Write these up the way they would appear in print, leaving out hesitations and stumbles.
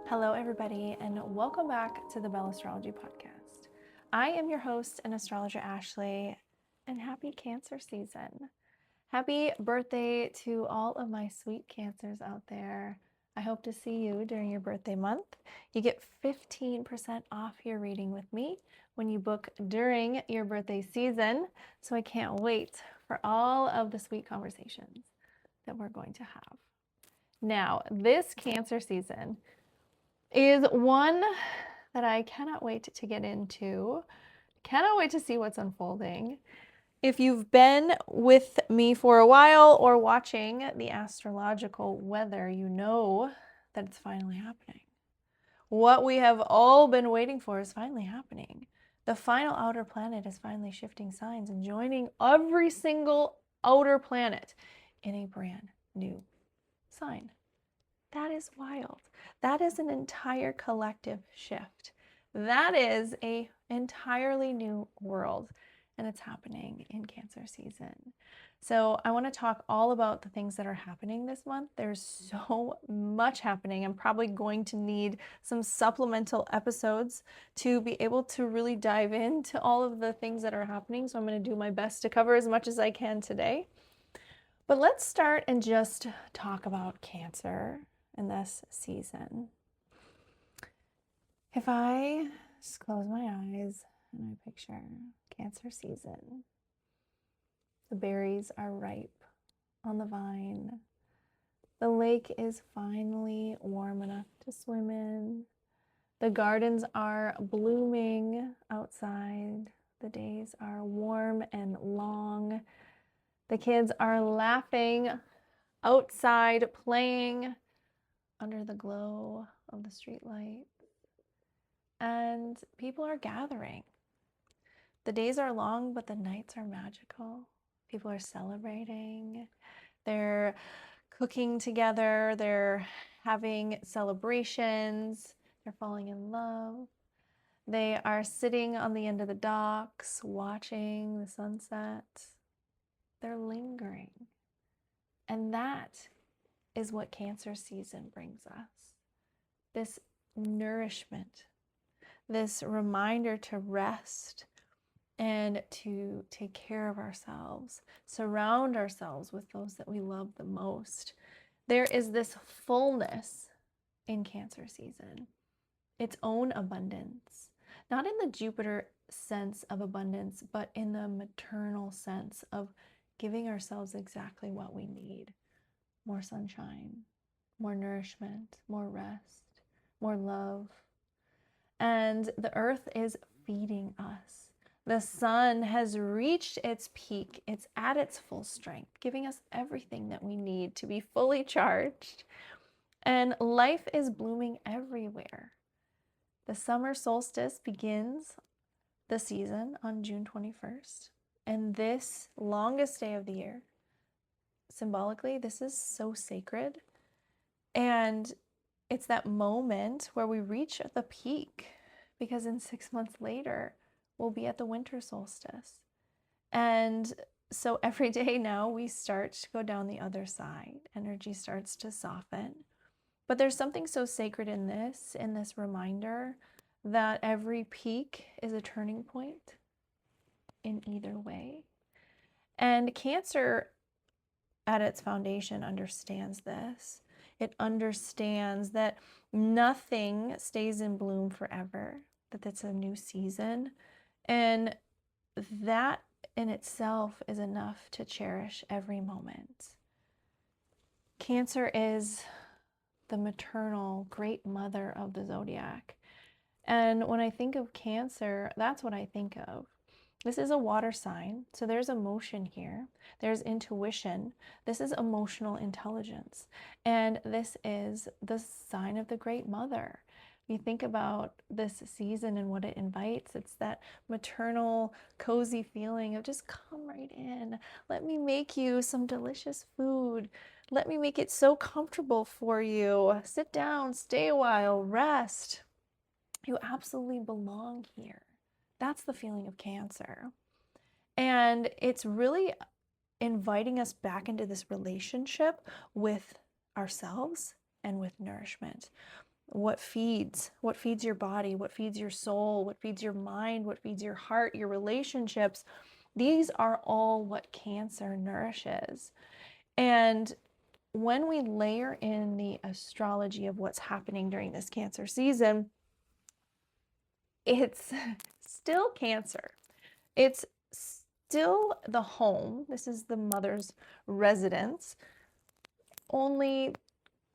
Hello, everybody, and welcome back to the Bell Astrology Podcast. I am your host and astrologer, Ashley, and happy Cancer season. Happy birthday to all of my sweet Cancers out there. I hope to see you during your birthday month. You get 15% off your reading with me when you book during your birthday season, so I can't wait for all of the sweet conversations that we're going to have. Now, this Cancer season is one that I cannot wait to get into. Cannot wait to see what's unfolding. If you've been with me for a while or watching the astrological weather, you know that it's finally happening. What we have all been waiting for is finally happening. The final outer planet is finally shifting signs and joining every single outer planet in a brand new sign. That is wild. That is an entire collective shift. That is an entirely new world, and it's happening in Cancer season. So I want to talk all about the things that are happening this month. There's so much happening. I'm probably going to need some supplemental episodes to be able to really dive into all of the things that are happening. So I'm going to do my best to cover as much as I can today. But let's start and just talk about Cancer in this season. If I just close my eyes and I picture Cancer season, the berries are ripe on the vine. The lake is finally warm enough to swim in. The gardens are blooming outside. The days are warm and long. The kids are laughing outside, playing under the glow of the streetlight, and people are gathering. The days are long, but the nights are magical. People are celebrating. They're cooking together. They're having celebrations. They're falling in love. They are sitting on the end of the docks, watching the sunset. They're lingering. And that is what Cancer season brings us. This nourishment, this reminder to rest and to take care of ourselves, surround ourselves with those that we love the most. There is this fullness in Cancer season, its own abundance, not in the Jupiter sense of abundance, but in the maternal sense of giving ourselves exactly what we need. More sunshine, more nourishment, more rest, more love. And the earth is feeding us. The sun has reached its peak. It's at its full strength, giving us everything that we need to be fully charged. And life is blooming everywhere. The summer solstice begins the season on June 21st. And this longest day of the year, symbolically, this is so sacred. And it's that moment where we reach the peak, because in 6 months later, we'll be at the winter solstice. And so every day now we start to go down the other side. Energy starts to soften. But there's something so sacred in this reminder that every peak is a turning point in either way. And Cancer at its foundation understands this. It understands that nothing stays in bloom forever, that it's a new season. And that in itself is enough to cherish every moment. Cancer is the maternal great mother of the zodiac. And when I think of Cancer, that's what I think of. This is a water sign, so there's emotion here. There's intuition. This is emotional intelligence. And this is the sign of the Great Mother. You think about this season and what it invites. It's that maternal, cozy feeling of just come right in. Let me make you some delicious food. Let me make it so comfortable for you. Sit down, stay a while, rest. You absolutely belong here. That's the feeling of Cancer. And it's really inviting us back into this relationship with ourselves and with nourishment. what feeds your body, what feeds your soul, what feeds your mind, what feeds your heart, your relationships. These are all what Cancer nourishes. And when we layer in the astrology of what's happening during this Cancer season, it's still Cancer. It's still the home. This is the mother's residence. Only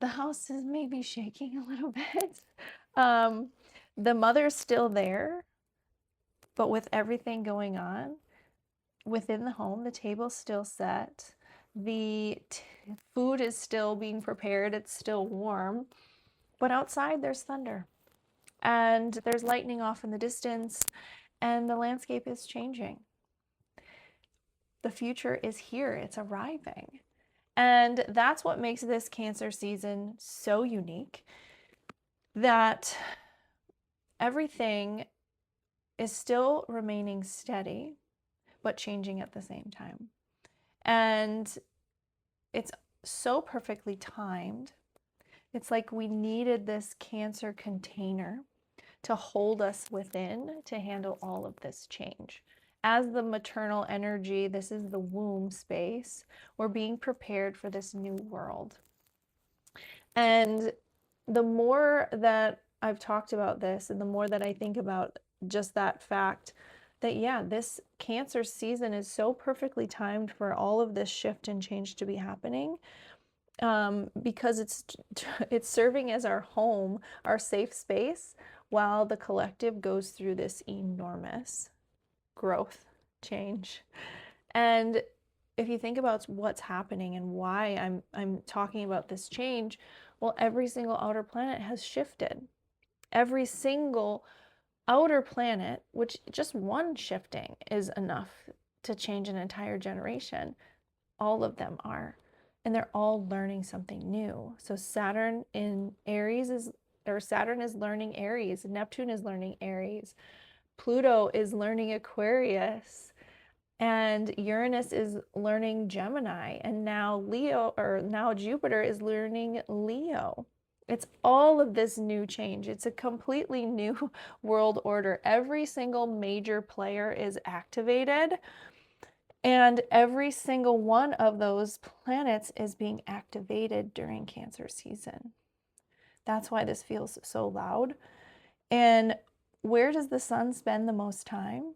the house is maybe shaking a little bit. The mother's still there, but with everything going on within the home, the table's still set. The food is still being prepared. It's still warm. But outside, there's thunder. And there's lightning off in the distance. And the landscape is changing. The future is here. It's arriving. And that's what makes this Cancer season so unique, that everything is still remaining steady, but changing at the same time. And it's so perfectly timed. It's like we needed this Cancer container to hold us within to handle all of this change. As the maternal energy, this is the womb space, we're being prepared for this new world. And the more that I've talked about this, and the more that I think about just that fact that, yeah, this Cancer season is so perfectly timed for all of this shift and change to be happening, because it's serving as our home, our safe space, while the collective goes through this enormous growth, change. And if you think about what's happening and why I'm talking about this change, well, every single outer planet has shifted. Every single outer planet, which just one shifting is enough to change an entire generation, all of them are. And they're all learning something new. So Saturn in Aries Saturn is learning Aries. Neptune is learning Aries. Pluto is learning Aquarius. And Uranus is learning Gemini. And now Jupiter is learning Leo. It's all of this new change. It's a completely new world order. Every single major player is activated. And every single one of those planets is being activated during Cancer season. That's why this feels so loud. And where does the sun spend the most time?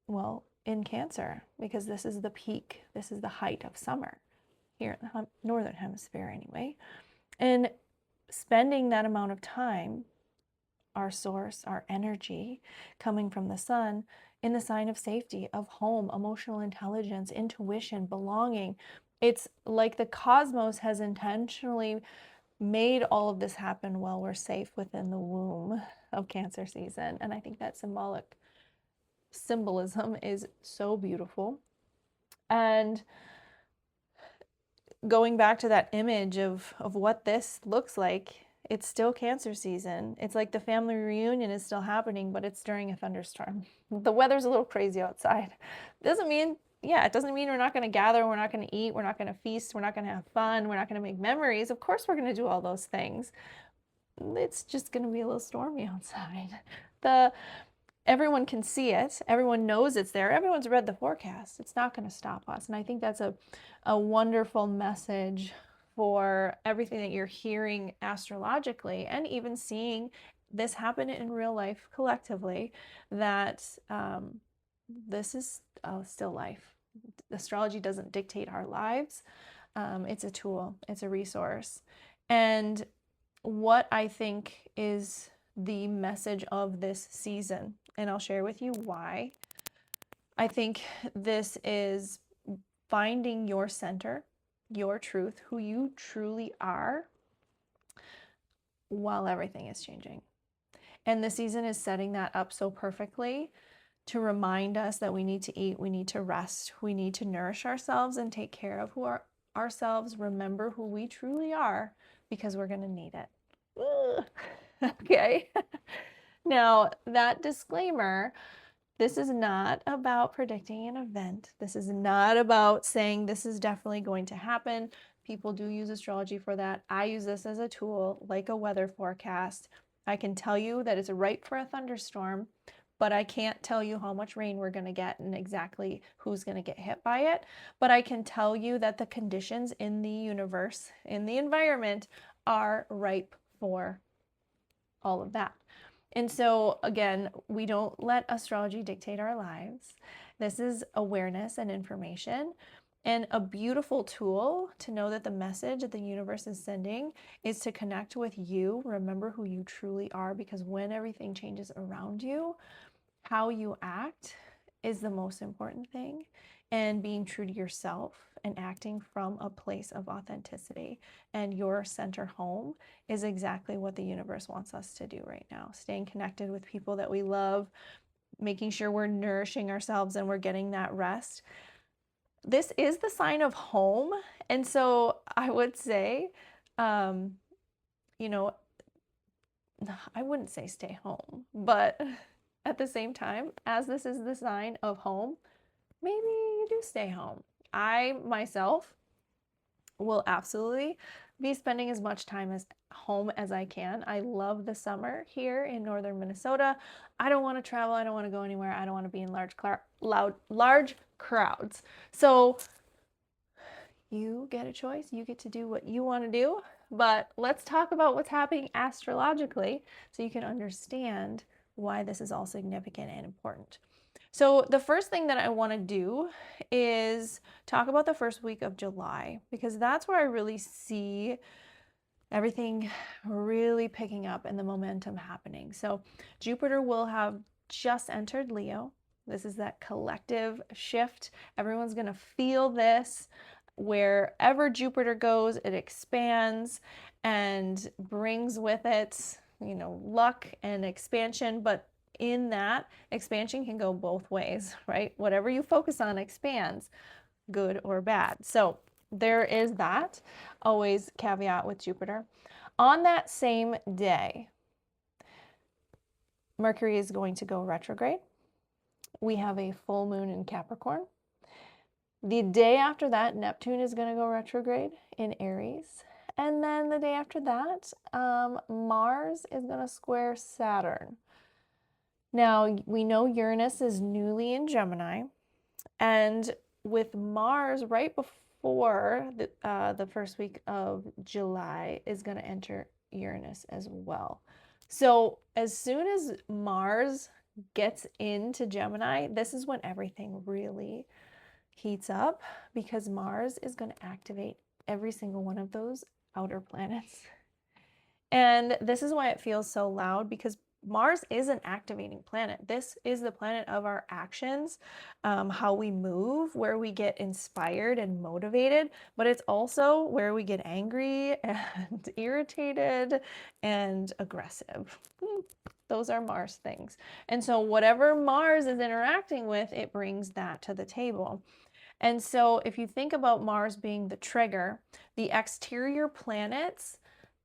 Well, in Cancer, because this is the peak. This is the height of summer here in the northern hemisphere anyway. And spending that amount of time, our source, our energy coming from the sun, in the sign of safety, of home, emotional intelligence, intuition, belonging. It's like the cosmos has intentionally made all of this happen while we're safe within the womb of Cancer season. And I think that symbolism is so beautiful. And going back to that image of what this looks like, it's still Cancer season. It's like the family reunion is still happening, but it's during a thunderstorm. The weather's a little crazy outside. It doesn't mean we're not going to gather, we're not going to eat, we're not going to feast, we're not going to have fun, we're not going to make memories. Of course we're going to do all those things. It's just going to be a little stormy outside. Everyone can see it. Everyone knows it's there. Everyone's read the forecast. It's not going to stop us. And I think that's a wonderful message for everything that you're hearing astrologically, and even seeing this happen in real life collectively, that this is still life. Astrology doesn't dictate our lives. It's a tool. It's a resource. And what I think is the message of this season, and I'll share with you why. I think this is finding your center, your truth, who you truly are, while everything is changing. And the season is setting that up so perfectly to remind us that we need to eat, we need to rest, we need to nourish ourselves and take care of ourselves, remember who we truly are, because we're going to need it. Okay. Now, that disclaimer, this is not about predicting an event. This is not about saying this is definitely going to happen. People do use astrology for that. I use this as a tool, like a weather forecast. I can tell you that it's ripe for a thunderstorm, but I can't tell you how much rain we're going to get and exactly who's going to get hit by it. But I can tell you that the conditions in the universe, in the environment, are ripe for all of that. And so, again, we don't let astrology dictate our lives. This is awareness and information. And a beautiful tool to know that the message that the universe is sending is to connect with you. Remember who you truly are, because when everything changes around you, how you act is the most important thing. And being true to yourself and acting from a place of authenticity and your center home is exactly what the universe wants us to do right now. Staying connected with people that we love, making sure we're nourishing ourselves and we're getting that rest. This is the sign of home. And so I would say, you know, I wouldn't say stay home, but at the same time, as this is the sign of home, maybe you do stay home. I myself will absolutely be spending as much time as home as I can. I love the summer here in northern Minnesota. I don't want to travel. I don't want to go anywhere. I don't want to be in large crowds. So you get a choice. You get to do what you want to do. But let's talk about what's happening astrologically so you can understand why this is all significant and important. So the first thing that I want to do is talk about the first week of July, because that's where I really see everything really picking up and the momentum happening. So Jupiter will have just entered Leo. This is that collective shift. Everyone's going to feel this. Wherever Jupiter goes, it expands and brings with it, luck and expansion. But in that, expansion can go both ways, right? Whatever you focus on expands, good or bad. So there is that. Always caveat with Jupiter. On that same day, Mercury is going to go retrograde. We have a full moon in Capricorn. The day after that, Neptune is going to go retrograde in Aries. And then the day after that, Mars is going to square Saturn. Now, we know Uranus is newly in Gemini, and with Mars right before the first week of July is going to enter Uranus as well. So as soon as Mars gets into Gemini, this is when everything really heats up, because Mars is going to activate every single one of those outer planets. And this is why it feels so loud, because Mars is an activating planet. This is the planet of our actions, how we move, where we get inspired and motivated, but it's also where we get angry and irritated and aggressive. Those are Mars things. And so whatever Mars is interacting with, it brings that to the table. And so if you think about Mars being the trigger, the exterior planets,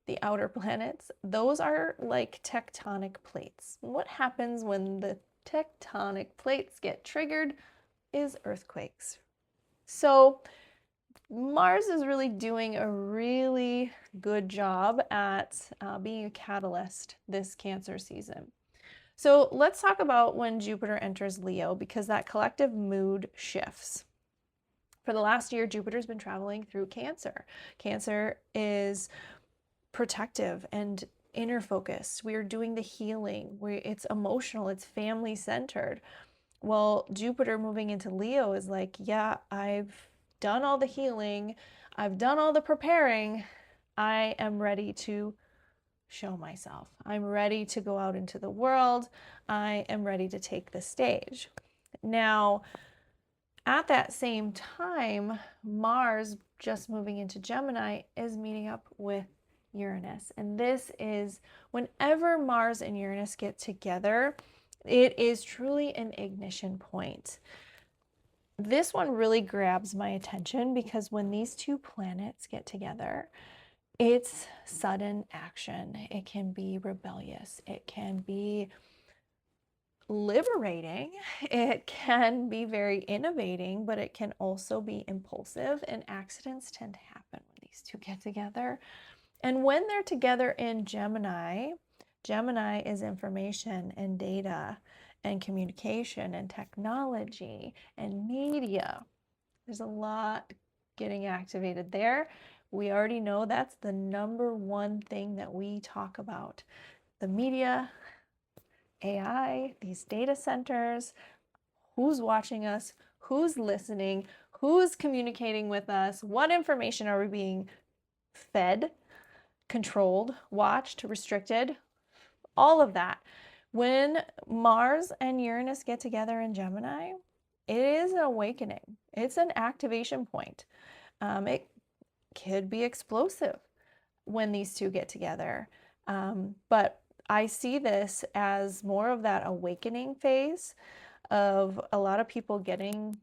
the outer planets, those are like tectonic plates. What happens when the tectonic plates get triggered is earthquakes. So Mars is really doing a really good job at being a catalyst this Cancer season. So let's talk about when Jupiter enters Leo, because that collective mood shifts. For the last year, Jupiter's been traveling through Cancer. Cancer is protective and inner focused. We are doing the healing. It's emotional. It's family centered. Well, Jupiter moving into Leo is like, yeah, I've done all the healing. I've done all the preparing. I am ready to show myself. I'm ready to go out into the world. I am ready to take the stage. Now, at that same time, Mars, just moving into Gemini, is meeting up with Uranus. And this is whenever Mars and Uranus get together, it is truly an ignition point. This one really grabs my attention because when these two planets get together, it's sudden action. It can be rebellious. It can be liberating. It can be very innovating, but it can also be impulsive, and accidents tend to happen when these these two get together. And when they're together in Gemini, Gemini is information and data and communication and technology and media. There's a lot getting activated there. We already know that's the number one thing that we talk about. The media, AI, these data centers, who's watching us, who's listening, who's communicating with us, what information are we being fed, controlled, watched, restricted, all of that. When Mars and Uranus get together in Gemini, it is an awakening. It's an activation point. It could be explosive when these two get together. But I see this as more of that awakening phase of a lot of people getting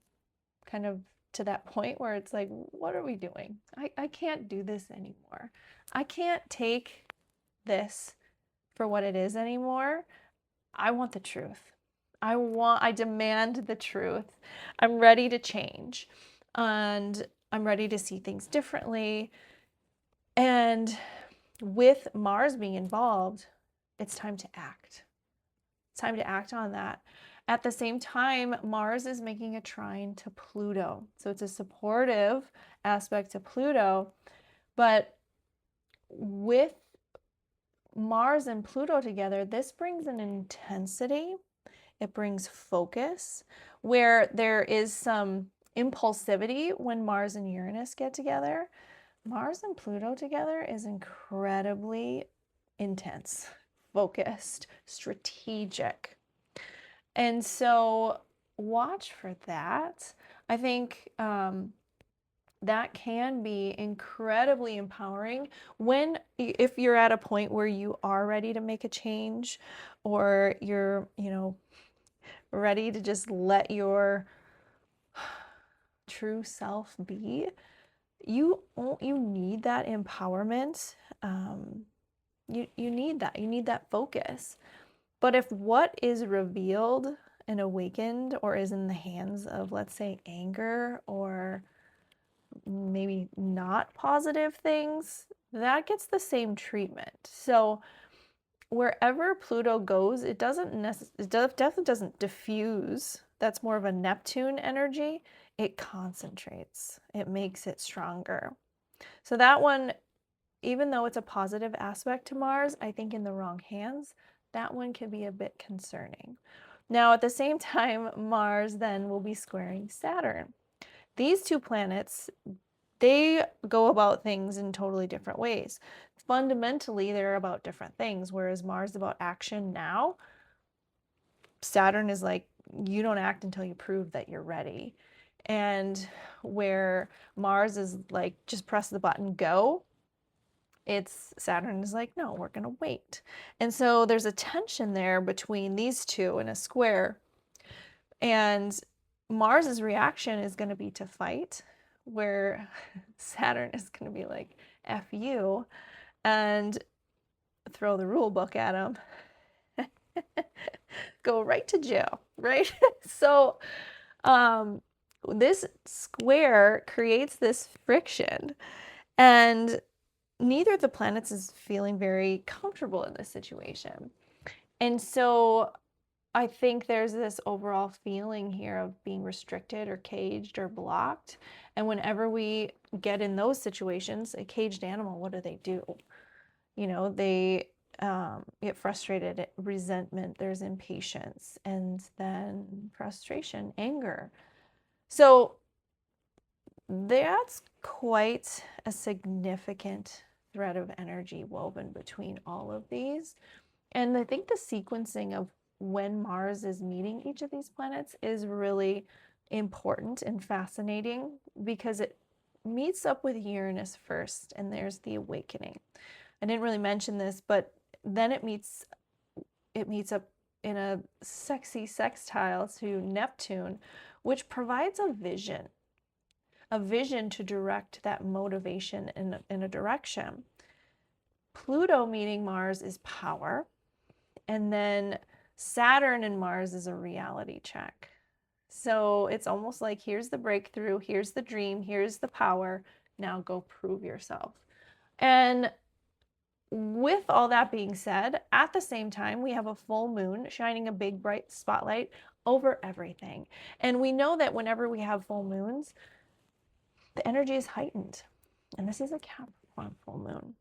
kind of to that point where it's like, what are we doing? I can't do this anymore. I can't take this for what it is anymore. I want the truth. I demand the truth. I'm ready to change, and I'm ready to see things differently. And with Mars being involved, it's time to act. It's time to act on that. At the same time, Mars is making a trine to Pluto. So it's a supportive aspect to Pluto. But with Mars and Pluto together, this brings an intensity. It brings focus, where there is some impulsivity when Mars and Uranus get together. Mars and Pluto together is incredibly intense, focused, strategic. And so watch for that. I think that can be incredibly empowering if you're at a point where you are ready to make a change, or you're, ready to just let your true self be. You need that empowerment. You need that. You need that focus. But if what is revealed and awakened or is in the hands of, let's say, anger or maybe not positive things, that gets the same treatment. So wherever Pluto goes, it definitely doesn't diffuse. That's more of a Neptune energy. It concentrates. It makes it stronger. So that one, even though it's a positive aspect to Mars, I think in the wrong hands, that one can be a bit concerning. Now, at the same time, Mars then will be squaring Saturn. These two planets, they go about things in totally different ways. Fundamentally, they're about different things, whereas Mars is about action now. Saturn is like, you don't act until you prove that you're ready. And where Mars is like, just press the button, go. Saturn is like, no, we're going to wait. And so there's a tension there between these two in a square. And Mars's reaction is going to be to fight, where Saturn is going to be like, F you, and throw the rule book at him. Go right to jail, right? So this square creates this friction, and neither of the planets is feeling very comfortable in this situation. And so I think there's this overall feeling here of being restricted or caged or blocked. And whenever we get in those situations, a caged animal, what do? They get frustrated, resentment, there's impatience, and then frustration, anger. So that's quite a significant thread of energy woven between all of these. And I think the sequencing of when Mars is meeting each of these planets is really important and fascinating, because it meets up with Uranus first, and there's the awakening. I didn't really mention this, but then it meets up in a sexy sextile to Neptune, which provides a vision to direct that motivation in a direction. Pluto meeting Mars is power, and then Saturn and Mars is a reality check. So it's almost like, here's the breakthrough, here's the dream, here's the power, Now go prove yourself. And with all that being said, at the same time, we have a full moon shining a big bright spotlight over everything. And we know that whenever we have full moons, the energy is heightened. And this is a Capricorn full moon.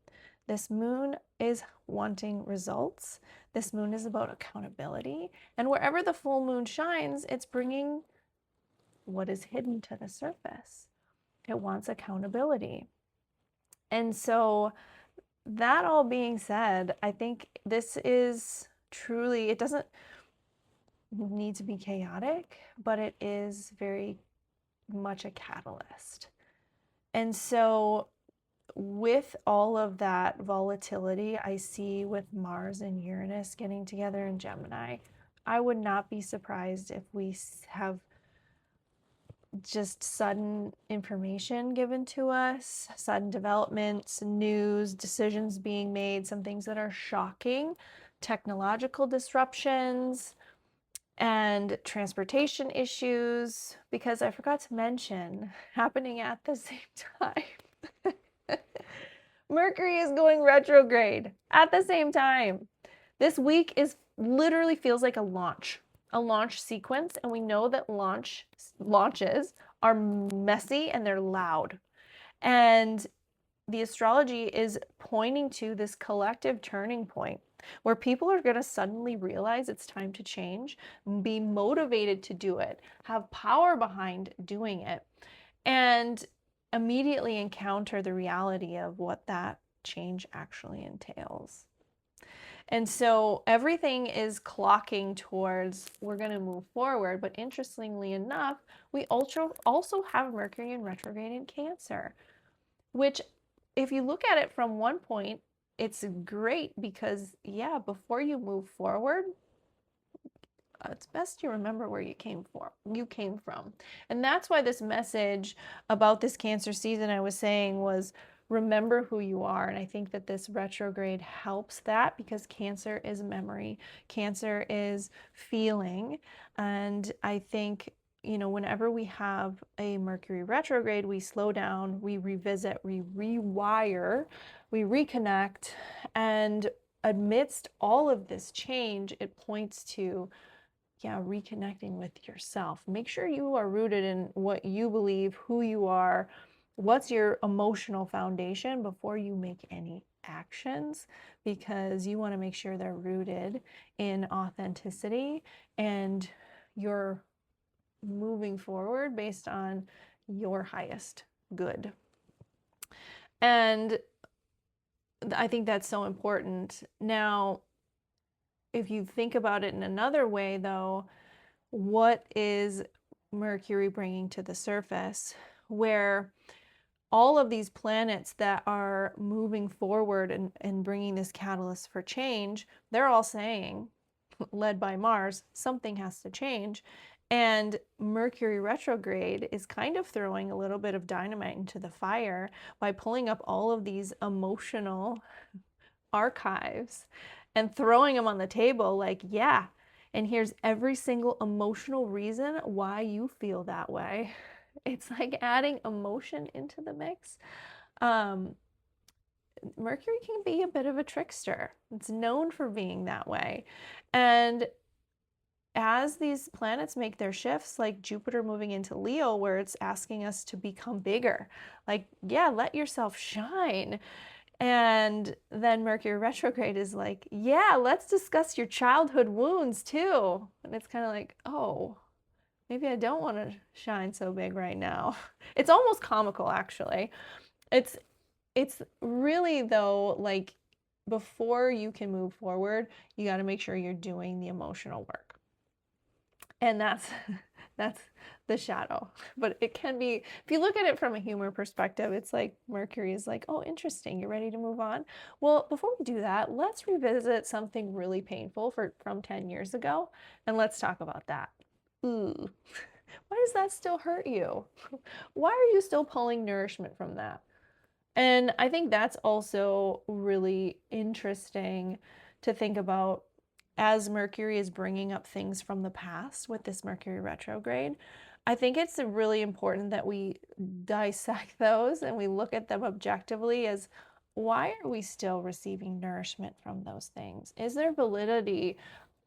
This moon is wanting results. This moon is about accountability. And wherever the full moon shines, it's bringing what is hidden to the surface. It wants accountability. And so, that all being said, I think this is truly, it doesn't need to be chaotic, but it is very much a catalyst. And so with all of that volatility I see with Mars and Uranus getting together in Gemini, I would not be surprised if we have just sudden information given to us, sudden developments, news, decisions being made, some things that are shocking, technological disruptions, and transportation issues, because I forgot to mention, happening at the same time, Mercury is going retrograde at the same time. This week is literally feels like a launch sequence, and we know that launches are messy and they're loud. And the astrology is pointing to this collective turning point where people are going to suddenly realize it's time to change, be motivated to do it, have power behind doing it, and immediately encounter the reality of what that change actually entails. And so everything is clocking towards we're going to move forward. But interestingly enough, we also have Mercury in retrograde in Cancer, which if you look at it from one point, it's great because, yeah, before you move forward, it's best you remember where you came from. And that's why this message about this Cancer season I was saying was remember who you are. And I think that this retrograde helps that because Cancer is memory, Cancer is feeling. And I think, whenever we have a Mercury retrograde, we slow down, we revisit, we rewire, we reconnect. And amidst all of this change, it points to reconnecting with yourself. Make sure you are rooted in what you believe, who you are, what's your emotional foundation before you make any actions, because you want to make sure they're rooted in authenticity and you're moving forward based on your highest good. And I think that's so important. Now, if you think about it in another way, though, what is Mercury bringing to the surface? Where all of these planets that are moving forward and bringing this catalyst for change, they're all saying, led by Mars, something has to change. And Mercury retrograde is kind of throwing a little bit of dynamite into the fire by pulling up all of these emotional archives and throwing them on the table like, yeah, and here's every single emotional reason why you feel that way. It's like adding emotion into the mix. Mercury can be a bit of a trickster. It's known for being that way. And as these planets make their shifts, like Jupiter moving into Leo, where it's asking us to become bigger, like, yeah, let yourself shine. And then Mercury retrograde is like, yeah, let's discuss your childhood wounds too. And it's kind of like, oh, maybe I don't want to shine so big right now. It's almost comical, actually. It's really, though, like, before you can move forward, you got to make sure you're doing the emotional work. And that's the shadow. But it can be, if you look at it from a humor perspective, it's like Mercury is like, oh, interesting, you're ready to move on. Well, before we do that, let's revisit something really painful from 10 years ago, and let's talk about that. Ooh, why does that still hurt you? Why are you still pulling nourishment from that? And I think that's also really interesting to think about as Mercury is bringing up things from the past with this Mercury retrograde. I think it's really important that we dissect those and we look at them objectively as, why are we still receiving nourishment from those things? Is there validity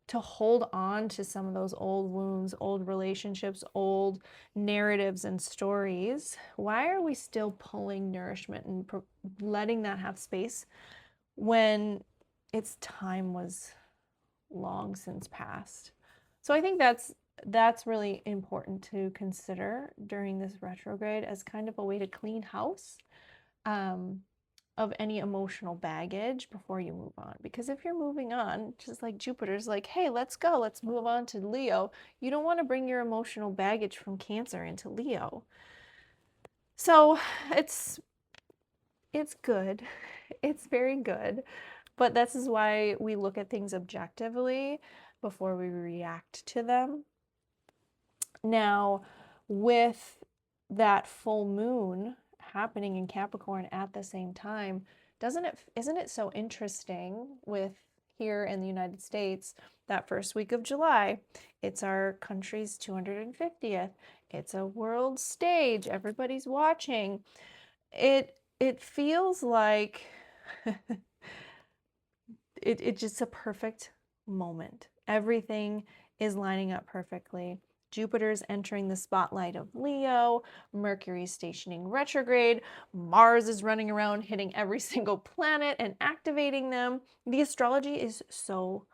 to hold on to some of those old wounds, old relationships, old narratives and stories? Why are we still pulling nourishment and letting that have space when its time was long since past? So I think that's really important to consider during this retrograde as kind of a way to clean house of any emotional baggage before you move on. Because if you're moving on, just like Jupiter's like, hey, let's go, let's move on to Leo, you don't want to bring your emotional baggage from Cancer into Leo. So it's good. It's very good. But this is why we look at things objectively before we react to them. Now, with that full moon happening in Capricorn at the same time, isn't it so interesting with here in the United States, that first week of July, it's our country's 250th. It's a world stage. Everybody's watching. It feels like it's just a perfect moment. Everything is lining up perfectly. Jupiter's entering the spotlight of Leo, Mercury's stationing retrograde, Mars is running around hitting every single planet and activating them. The astrology is so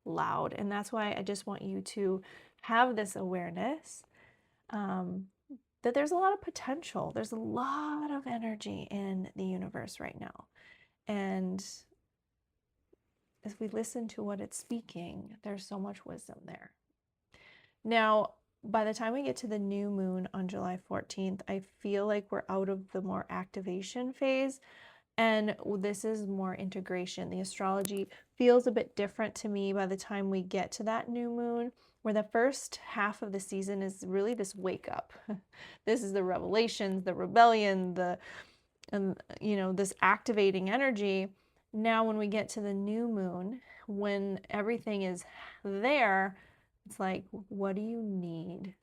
loud, and that's why I just want you to have this awareness that there's a lot of potential. There's a lot of energy in the universe right now. And as we listen to what it's speaking, there's so much wisdom there. Now, by the time we get to the new moon on July 14th, I feel like we're out of the more activation phase, and this is more integration. The astrology feels a bit different to me by the time we get to that new moon, where the first half of the season is really this wake up. This is the revelations, the rebellion, this activating energy. Now, when we get to the new moon, when everything is there, it's like, what do you need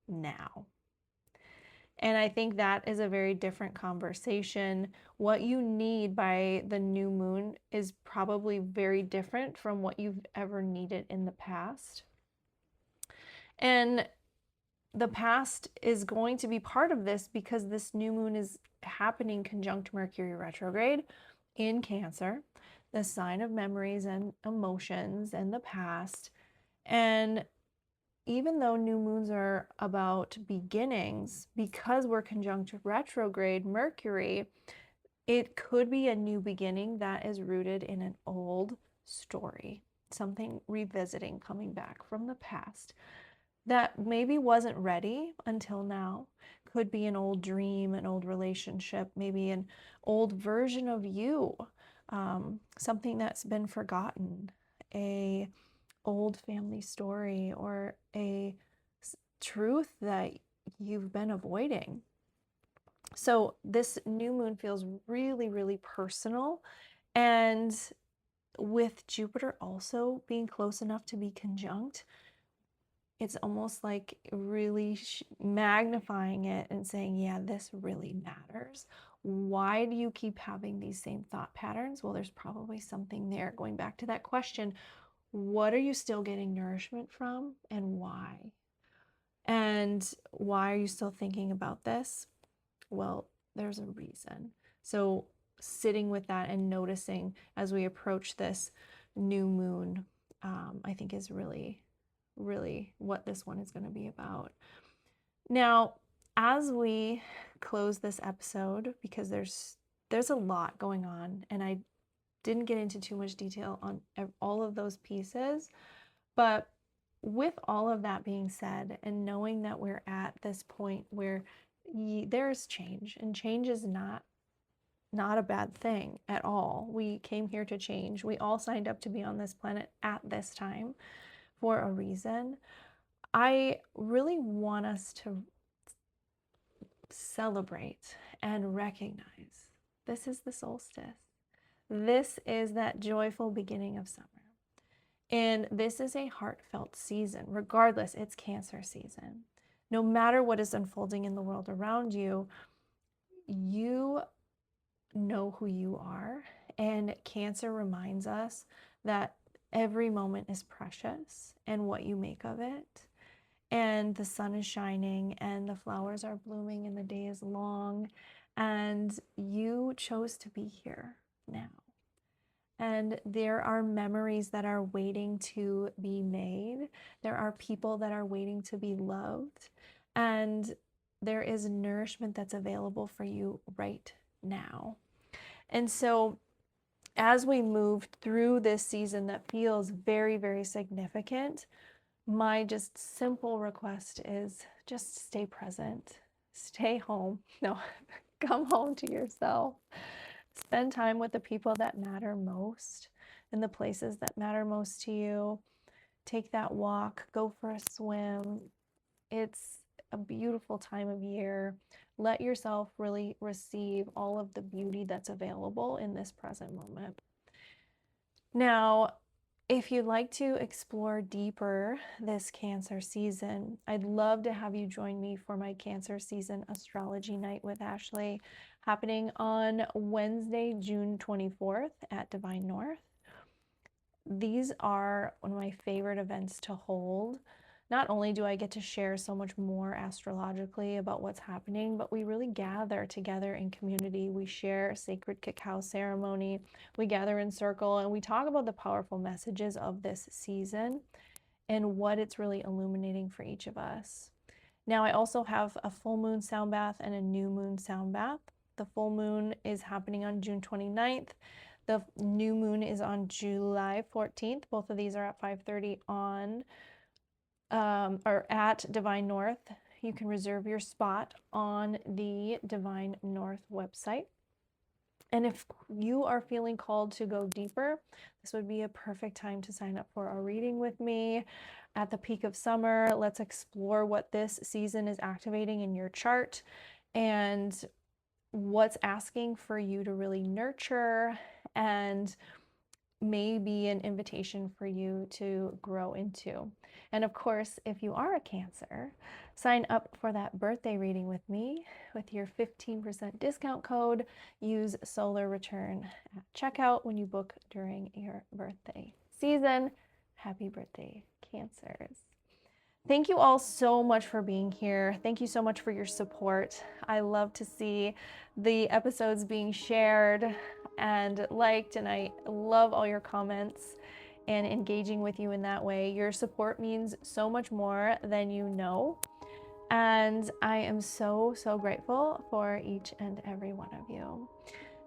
now? And I think that is a very different conversation. What you need by the new moon is probably very different from what you've ever needed in the past. And the past is going to be part of this because this new moon is happening conjunct Mercury retrograde in Cancer, the sign of memories and emotions and the past. And even though new moons are about beginnings, because we're conjunct retrograde Mercury, it could be a new beginning that is rooted in an old story, something revisiting, coming back from the past that maybe wasn't ready until now. Could be an old dream, an old relationship, maybe an old version of you, something that's been forgotten, a old family story, or a truth that you've been avoiding. So this new moon feels really, really personal. And with Jupiter also being close enough to be conjunct, it's almost like really magnifying it and saying, yeah, this really matters. Why do you keep having these same thought patterns? Well, there's probably something there. Going back to that question, what are you still getting nourishment from and why? And why are you still thinking about this? Well, there's a reason. So sitting with that and noticing as we approach this new moon, I think is really, really what this one is going to be about. Now, as we close this episode, because there's a lot going on, and I didn't get into too much detail on all of those pieces, but with all of that being said, and knowing that we're at this point where there's change, and change is not a bad thing at all. We came here to change. We all signed up to be on this planet at this time for a reason. I really want us to celebrate and recognize this is the solstice. This is that joyful beginning of summer. And this is a heartfelt season. Regardless, it's Cancer season. no matter what is unfolding in the world around you, you know who you are. And Cancer reminds us that every moment is precious and what you make of it. And the sun is shining and the flowers are blooming and the day is long. And you chose to be here now. And there are memories that are waiting to be made. There are people that are waiting to be loved. And there is nourishment that's available for you right now. And so as we move through this season that feels very, very significant, my just simple request is just stay present, stay home. No, come home to yourself. Spend time with the people that matter most and the places that matter most to you. Take that walk, go for a swim. It's a beautiful time of year. Let yourself really receive all of the beauty that's available in this present moment. Now, if you'd like to explore deeper this Cancer season, I'd love to have you join me for my Cancer season astrology night with Ashley, happening on Wednesday, June 24th at Divine North. These are one of my favorite events to hold. Not only do I get to share so much more astrologically about what's happening, but we really gather together in community. We share a sacred cacao ceremony. We gather in circle and we talk about the powerful messages of this season and what it's really illuminating for each of us. Now, I also have a full moon sound bath and a new moon sound bath. The full moon is happening on June 29th. The new moon is on July 14th. Both of these are at 5:30 on or at Divine North. You can reserve your spot on the Divine North website. And if you are feeling called to go deeper, this would be a perfect time to sign up for a reading with me. At the peak of summer, let's explore what this season is activating in your chart and what's asking for you to really nurture and may be an invitation for you to grow into. And of course, if you are a Cancer, sign up for that birthday reading with me with your 15% discount code. Use Solar Return at checkout when you book during your birthday season. Happy birthday, Cancers. Thank you all so much for being here. Thank you so much for your support. I love to see the episodes being shared and liked, and I love all your comments and engaging with you in that way. Your support means so much more than you know. And I am so, so grateful for each and every one of you.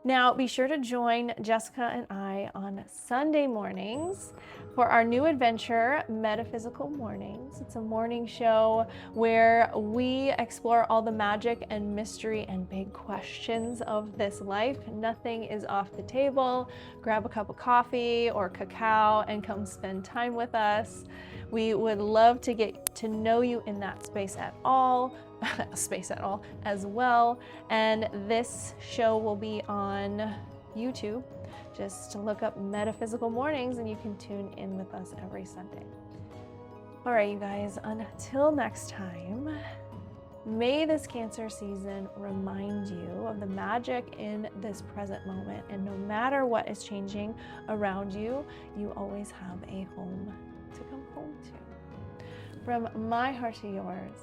Now, be sure to join Jessica and I on Sunday mornings for our new adventure, Metaphysical Mornings. It's a morning show where we explore all the magic and mystery and big questions of this life. Nothing is off the table. Grab a cup of coffee or cacao and come spend time with us. We would love to get to know you in that space at all as well. And this show will be on YouTube. Just look up Metaphysical Mornings and you can tune in with us every Sunday. All right, you guys, until next time, may this Cancer season remind you of the magic in this present moment. And no matter what is changing around you, you always have a home to come home to. From my heart to yours,